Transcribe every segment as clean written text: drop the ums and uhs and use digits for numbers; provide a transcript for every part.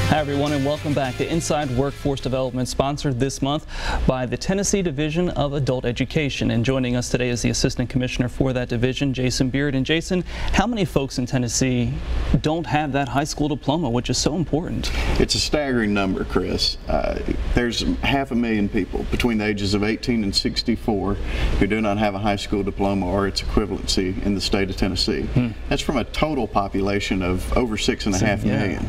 Hi everyone, and welcome back to Inside Workforce Development, sponsored this month by the Tennessee Division of Adult Education. And joining us today is the Assistant Commissioner for that division, Jason Beard. And Jason, how many folks in Tennessee don't have that high school diploma, which is so important? It's a staggering number, Chris. There's 500,000 people between the ages of 18 and 64 who do not have a high school diploma or its equivalency in the state of Tennessee. That's from a total population of over 6.5 million.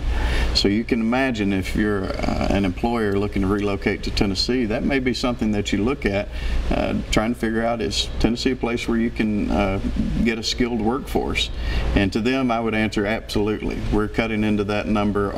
So you can imagine if you're an employer looking to relocate to Tennessee, that may be something that you look at, trying to figure out, is Tennessee a place where you can get a skilled workforce? And to them, I would answer absolutely. We're cutting into that number.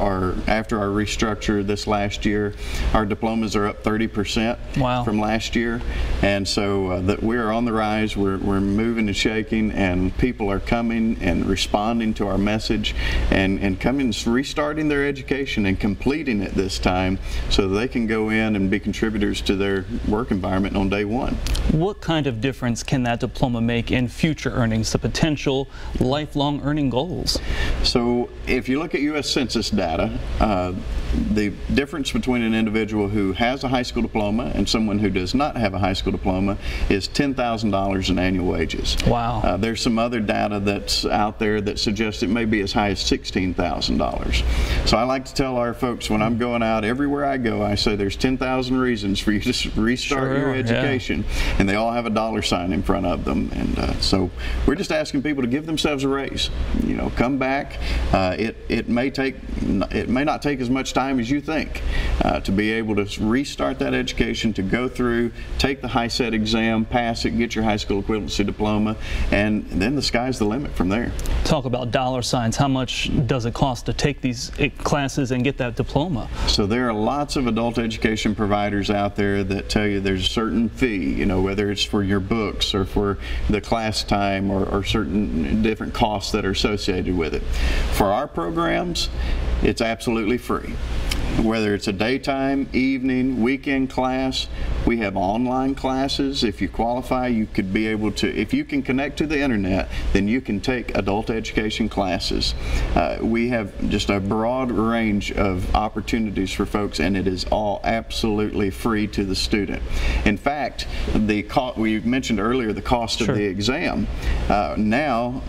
After our restructure this last year, our diplomas are up 30% from last year. And so that we're on the rise, we're moving and shaking, and people are coming and responding to our message and coming, restarting their education and completing it this time so that they can go in and be contributors to their work environment on day one. What kind of difference can that diploma make in future earnings, the potential lifelong earning goals? So if you look at U.S. Census data, the difference between an individual who has a high school diploma and someone who does not have a high school diploma is $10,000 in annual wages. Wow. There's some other data that's out there that suggests it may be as high as $16,000. So I like to tell our folks, when I'm going out, everywhere I go, I say there's 10,000 reasons for you to restart your education, and they all have a dollar sign in front of them. And so we're just asking people to give themselves a raise. You know, come back. It may not take as much time as you think to be able to restart that education, to go through, take the high set exam, pass it, get your high school equivalency diploma, and then the sky's the limit from there. Talk about dollar signs. How much does it cost to take these classes and get that diploma? So there are lots of adult education providers out there that tell you there's a certain fee, you know, whether it's for your books or for the class time or certain different costs that are associated with it. For our programs, it's absolutely free. Whether it's a daytime, evening, weekend class, we have online classes. If you qualify, you could be able to, if you can connect to the internet, then you can take adult education classes. We have just a broad range of opportunities for folks, and it is all absolutely free to the student. In fact, we mentioned earlier the cost of the exam. Now,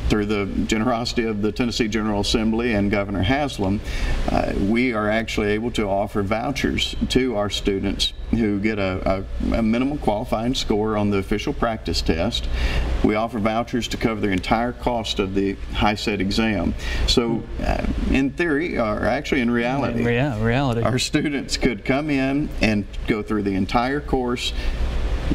through the generosity of the Tennessee General Assembly and Governor Haslam, we are actually able to offer vouchers to our students who get a minimum qualifying score on the official practice test. We offer vouchers to cover the entire cost of the high set exam. So in theory, or actually in reality, our students could come in and go through the entire course,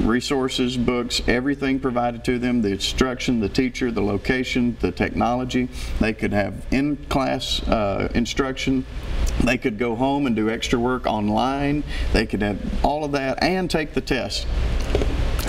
resources, books, everything provided to them, the instruction, the teacher, the location, the technology. They could have in-class instruction. They could go home and do extra work online. They could have all of that and take the test.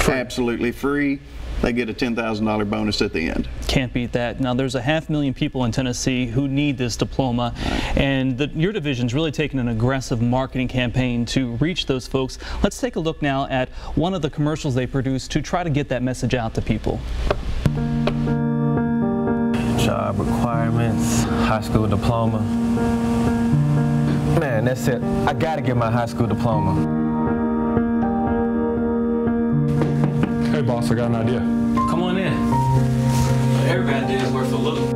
Absolutely free. They get a $10,000 bonus at the end. Can't beat that. Now, there's 500,000 people in Tennessee who need this diploma, and your division's really taken an aggressive marketing campaign to reach those folks. Let's take a look now at one of the commercials they produced to try to get that message out to people. Job requirements, high school diploma. Man, that's it. I gotta get my high school diploma. Hey boss, I got an idea. Come on in. Every idea is worth a look.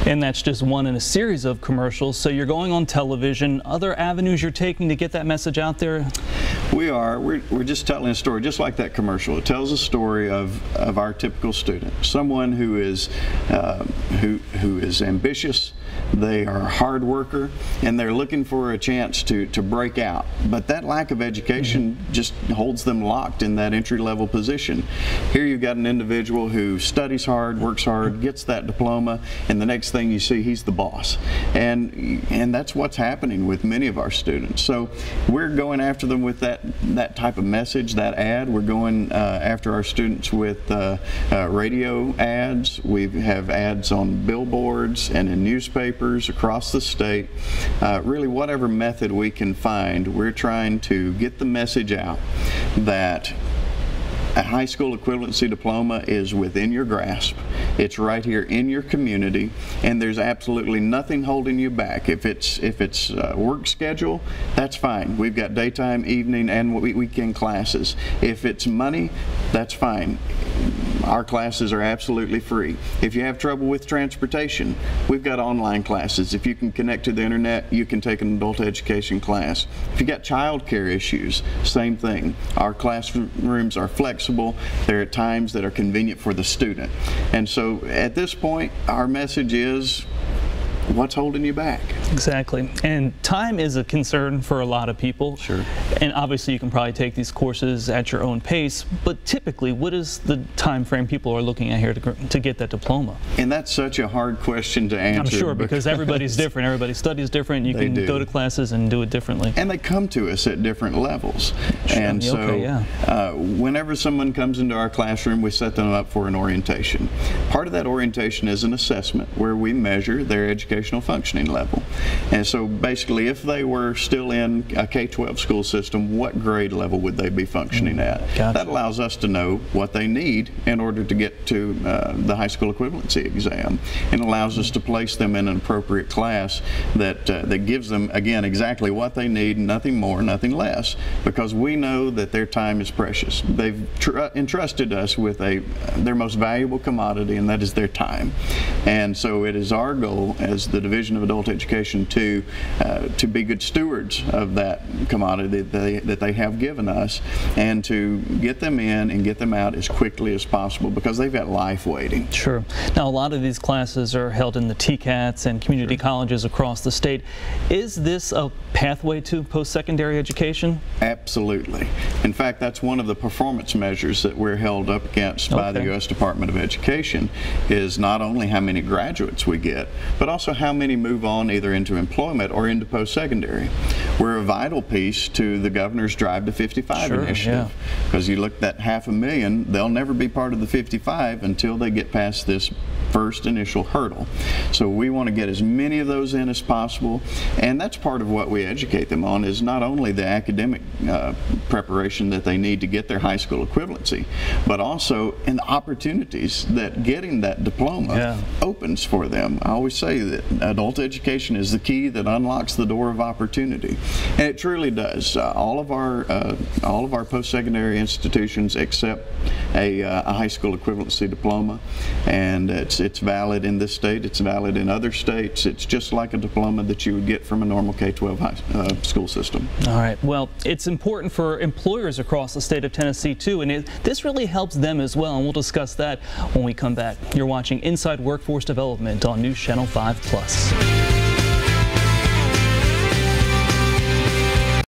And that's just one in a series of commercials. So you're going on television, other avenues you're taking to get that message out there? We are. We're just telling a story, just like that commercial. It tells a story of our typical student, someone who is ambitious. They are a hard worker, and they're looking for a chance to break out. But that lack of education just holds them locked in that entry-level position. Here you've got an individual who studies hard, works hard, gets that diploma, and the next thing you see, he's the boss. And that's what's happening with many of our students. So we're going after them with that type of message, that ad. We're going after our students with radio ads. We have ads on billboards and in newspapers across the state. Really, whatever method we can find, we're trying to get the message out that A high school equivalency diploma is within your grasp. It's right here in your community, and there's absolutely nothing holding you back. If it's work schedule, that's fine. We've got daytime, evening, and weekend classes. If it's money, that's fine. Our classes are absolutely free. If you have trouble with transportation, we've got online classes. If you can connect to the internet, you can take an adult education class. If you got child care issues, same thing. Our classrooms are flexible. They're at times that are convenient for the student. And so at this point, our message is, what's holding you back? Exactly. And time is a concern for a lot of people. Sure. And obviously you can probably take these courses at your own pace, but typically what is the time frame people are looking at here to get that diploma? And that's such a hard question to answer. I'm sure, because everybody's different. Everybody studies different. You can go to classes and do it differently. And they come to us at different levels. Sure. And so okay, yeah. Whenever someone comes into our classroom, we set them up for an orientation. Part of that orientation is an assessment where we measure their educational functioning level. And so basically, if they were still in a K-12 school system, what grade level would they be functioning at? Gotcha. That allows us to know what they need in order to get to the high school equivalency exam, and allows us to place them in an appropriate class that gives them, again, exactly what they need, nothing more, nothing less, because we know that their time is precious. They've entrusted us with their most valuable commodity, and that is their time. And so it is our goal as the Division of Adult Education to be good stewards of that commodity that they have given us, and to get them in and get them out as quickly as possible, because they've got life waiting. Sure. Now, a lot of these classes are held in the TCATs and community colleges across the state. Is this a pathway to post-secondary education? Absolutely. In fact, that's one of the performance measures that we're held up against by the U.S. Department of Education, is not only how many graduates we get, but also how many move on either into employment or into post-secondary. We're a vital piece to the governor's Drive to 55 initiative, because you look at 500,000, they'll never be part of the 55 until they get past this first initial hurdle. So we want to get as many of those in as possible, and that's part of what we educate them on, is not only the academic preparation that they need to get their high school equivalency, but also in the opportunities that getting that diploma opens for them. I always say that adult education is the key that unlocks the door of opportunity, and it truly does. All of our post-secondary institutions accept a high school equivalency diploma, and it's valid in this state, it's valid in other states. It's just like a diploma that you would get from a normal K-12 school system. All right, well, it's important for employers across the state of Tennessee too, and this really helps them as well, and we'll discuss that when we come back. You're watching Inside Workforce Development on News Channel 5 Plus.